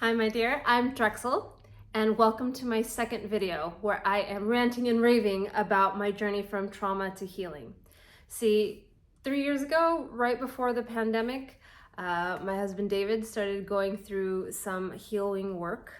Hi, my dear. I'm Drexel, and welcome to my second video where I am ranting and raving about my journey from trauma to healing. See, 3 years ago, right before the pandemic, my husband David started going through some healing work.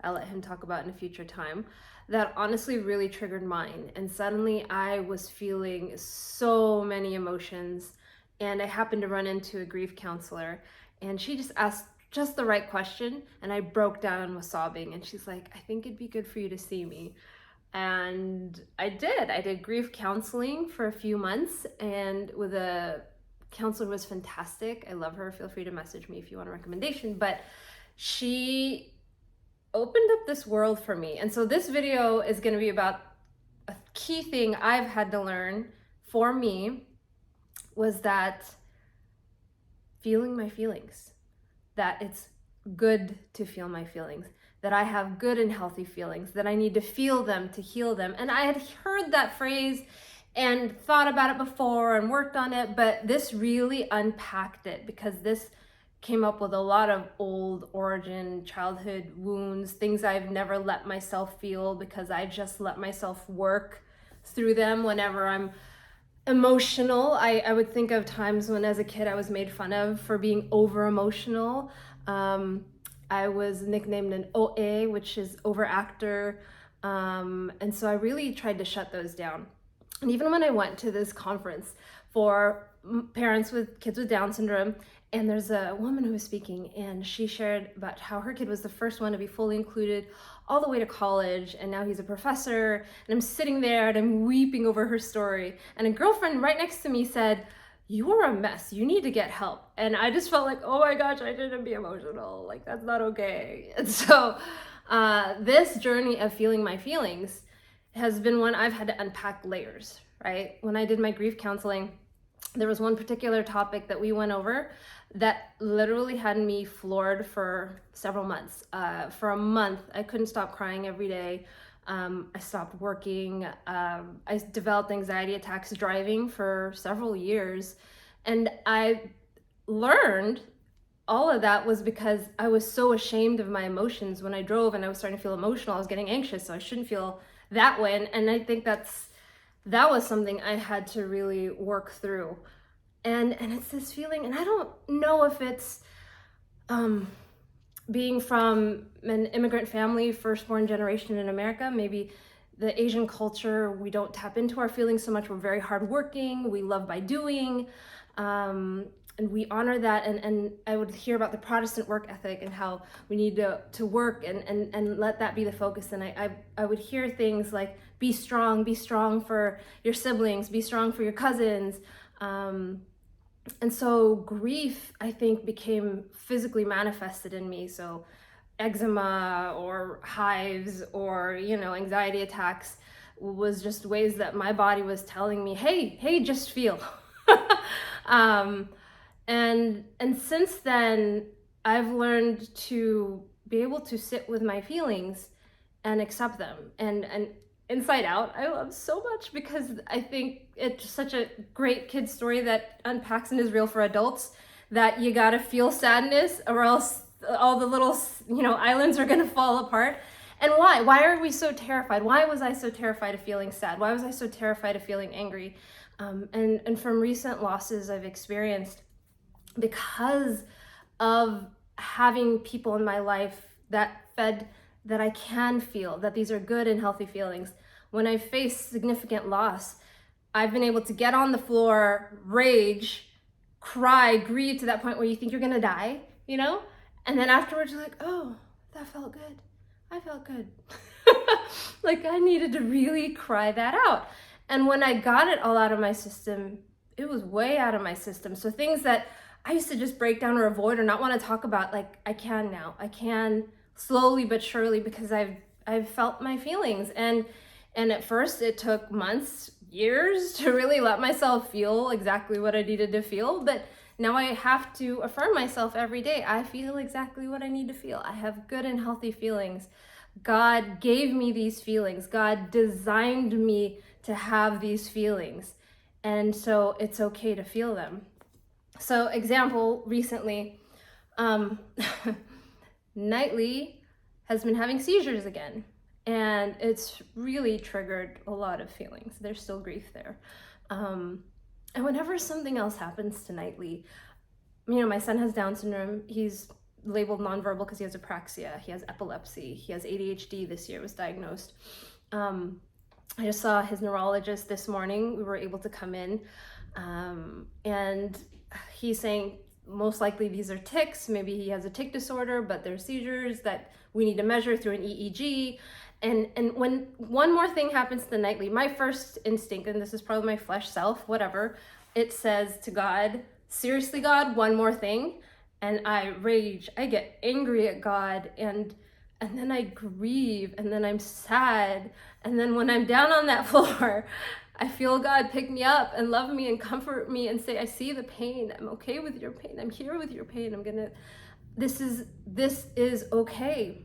I'll let him talk about in a future time. That honestly really triggered mine. And suddenly I was feeling so many emotions. And I happened to run into a grief counselor, and she just asked just the right question, and I broke down and was sobbing, and she's like, I think it'd be good for you to see me. And I did grief counseling for a few months, and with a counselor who was fantastic. I love her. Feel free to message me if you want a recommendation. But she opened up this world for me. And so this video is going to be about a key thing I've had to learn for me, was that feeling my feelings, that it's good to feel my feelings, that I have good and healthy feelings, that I need to feel them to heal them. And I had heard that phrase and thought about it before and worked on it, but this really unpacked it, because this came up with a lot of old origin childhood wounds, things I've never let myself feel because I just let myself work through them whenever I'm emotional. I would think of times when as a kid I was made fun of for being over emotional. I was nicknamed an OA, which is overactor. And so I really tried to shut those down. And even when I went to this conference for parents with kids with Down syndrome, and there's a woman who was speaking, and she shared about how her kid was the first one to be fully included all the way to college, and now he's a professor. And I'm sitting there and I'm weeping over her story. And a girlfriend right next to me said, "You are a mess. You need to get help." And I just felt like, oh my gosh, I shouldn't be emotional. Like, that's not okay. And so this journey of feeling my feelings has been one I've had to unpack layers, right? When I did my grief counseling, there was one particular topic that we went over that literally had me floored for several months. For a month, I couldn't stop crying every day. I stopped working. I developed anxiety attacks driving for several years. And I learned all of that was because I was so ashamed of my emotions. When I drove and I was starting to feel emotional, I was getting anxious, so I shouldn't feel that way. And I think that was something I had to really work through. And it's this feeling, and I don't know if it's being from an immigrant family, firstborn generation in America. Maybe the Asian culture, we don't tap into our feelings so much. We're very hardworking. We love by doing. And we honor that. And I would hear about the Protestant work ethic and how we need to work and let that be the focus. And I would hear things like, be strong for your siblings, be strong for your cousins. And so grief, I think, became physically manifested in me. So eczema or hives or, anxiety attacks was just ways that my body was telling me, hey, just feel. And since then, I've learned to be able to sit with my feelings and accept them. And Inside Out, I love so much, because I think it's such a great kid story that unpacks and is real for adults, that you gotta feel sadness or else all the little, islands are gonna fall apart. And why? Why are we so terrified? Why was I so terrified of feeling sad? Why was I so terrified of feeling angry? And from recent losses I've experienced, because of having people in my life that fed that I can feel, that these are good and healthy feelings. When I face significant loss, I've been able to get on the floor, rage, cry, grieve to that point where you think you're gonna die, And then afterwards you're like, oh, that felt good. I felt good. Like, I needed to really cry that out. And when I got it all out of my system, it was way out of my system. So things that I used to just break down or avoid or not want to talk about, like, I can now. I can slowly but surely, because I've felt my feelings. And at first it took months, years to really let myself feel exactly what I needed to feel. But now I have to affirm myself every day. I feel exactly what I need to feel. I have good and healthy feelings. God gave me these feelings. God designed me to have these feelings. And so it's okay to feel them. So example, recently, nightly has been having seizures again. And it's really triggered a lot of feelings. There's still grief there. And whenever something else happens to Nightly, my son has Down syndrome. He's labeled nonverbal because he has apraxia. He has epilepsy. He has ADHD this year, was diagnosed. I just saw his neurologist this morning. We were able to come in. And he's saying most likely these are tics. Maybe he has a tic disorder, but they're seizures that we need to measure through an EEG. And when one more thing happens to Nightly, my first instinct, and this is probably my flesh self, whatever, it says to God, seriously, God, one more thing. And I rage, I get angry at God, and then I grieve, and then I'm sad. And then when I'm down on that floor, I feel God pick me up and love me and comfort me and say, I see the pain. I'm okay with your pain. I'm here with your pain. This is okay.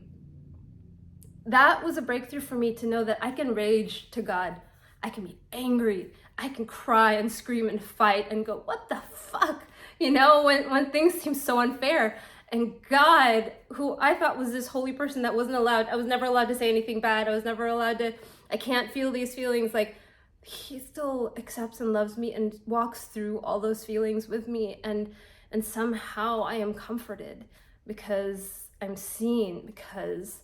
That was a breakthrough for me to know that I can rage to God. I can be angry. I can cry and scream and fight and go, what the fuck? When things seem so unfair. And God, who I thought was this holy person that I was never allowed to say anything bad. I can't feel these feelings. Like, he still accepts and loves me and walks through all those feelings with me. And somehow I am comforted because I'm seen, because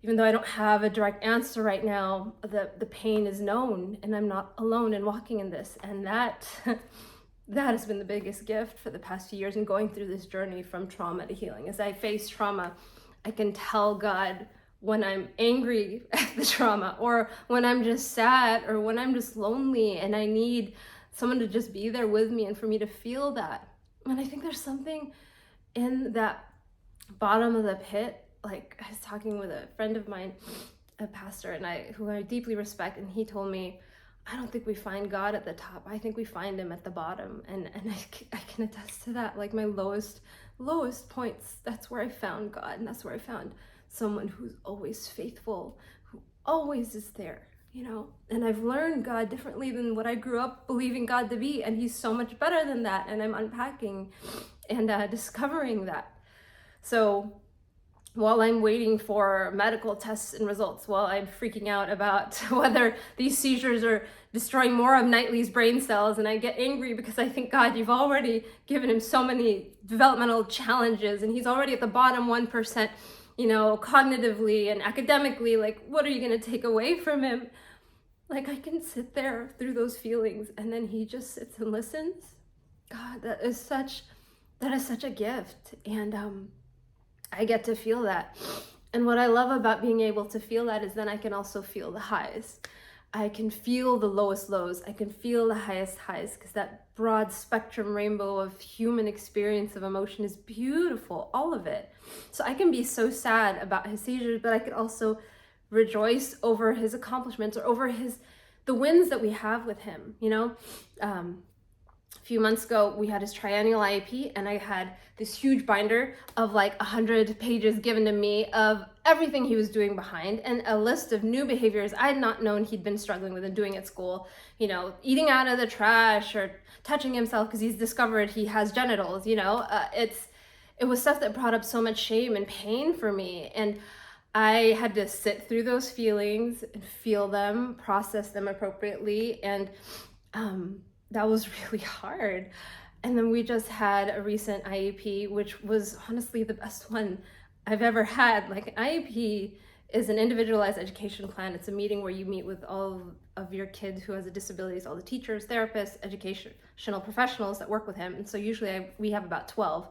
even though I don't have a direct answer right now, the pain is known and I'm not alone in walking in this. And that has been the biggest gift for the past few years in going through this journey from trauma to healing. As I face trauma, I can tell God when I'm angry at the trauma, or when I'm just sad, or when I'm just lonely and I need someone to just be there with me and for me to feel that. And I think there's something in that bottom of the pit. Like, I was talking with a friend of mine, a pastor, who I deeply respect, and he told me, I don't think we find God at the top. I think we find him at the bottom. And I can attest to that. Like, my lowest points, that's where I found God. And that's where I found someone who's always faithful, who always is there, And I've learned God differently than what I grew up believing God to be. And he's so much better than that. And I'm unpacking and discovering that. So while I'm waiting for medical tests and results, while I'm freaking out about whether these seizures are destroying more of Nightly's brain cells, and I get angry because I think, God, you've already given him so many developmental challenges, and he's already at the bottom 1%, cognitively and academically. Like, what are you going to take away from him? Like, I can sit there through those feelings, and then he just sits and listens. God, that is such a gift. And I get to feel that. And what I love about being able to feel that is then I can also feel the highs. I can feel the lowest lows. I can feel the highest highs, because that broad spectrum rainbow of human experience of emotion is beautiful, all of it. So I can be so sad about his seizures, but I could also rejoice over his accomplishments, or over the wins that we have with him, A few months ago, we had his triennial IEP, and I had this huge binder of like 100 pages given to me of everything he was doing behind, and a list of new behaviors I had not known he'd been struggling with and doing at school. Eating out of the trash or touching himself because he's discovered he has genitals. It was stuff that brought up so much shame and pain for me, and I had to sit through those feelings and feel them, process them appropriately, and that was really hard. And then we just had a recent IEP, which was honestly the best one I've ever had. Like, an IEP is an individualized education plan. It's a meeting where you meet with all of your kids who has a disabilities, all the teachers, therapists, educational professionals that work with him. And so usually we have about 12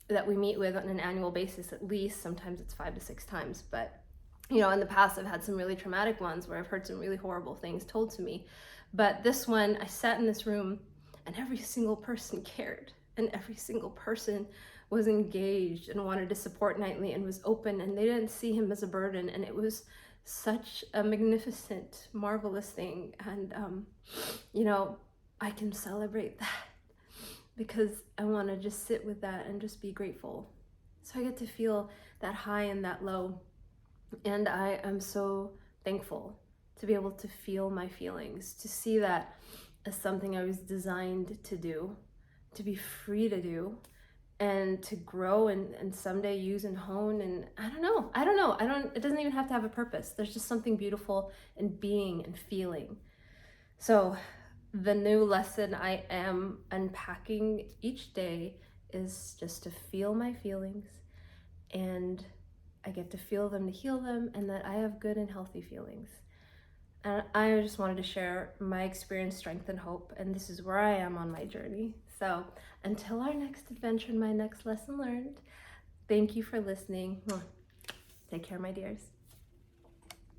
that we meet with on an annual basis, at least. Sometimes it's 5 to 6 times. But, in the past, I've had some really traumatic ones where I've heard some really horrible things told to me. But this one, I sat in this room and every single person cared, and every single person was engaged and wanted to support Nightly and was open, and they didn't see him as a burden. And it was such a magnificent, marvelous thing. And, I can celebrate that because I want to just sit with that and just be grateful. So I get to feel that high and that low. And I am so thankful to be able to feel my feelings, to see that as something I was designed to do, to be free to do, and to grow and someday use and hone. And I don't know, it doesn't even have to have a purpose. There's just something beautiful in being and feeling. So the new lesson I am unpacking each day is just to feel my feelings, and I get to feel them to heal them, and that I have good and healthy feelings. And I just wanted to share my experience, strength, and hope, and this is where I am on my journey. So until our next adventure and my next lesson learned, thank you for listening. Take care, my dears.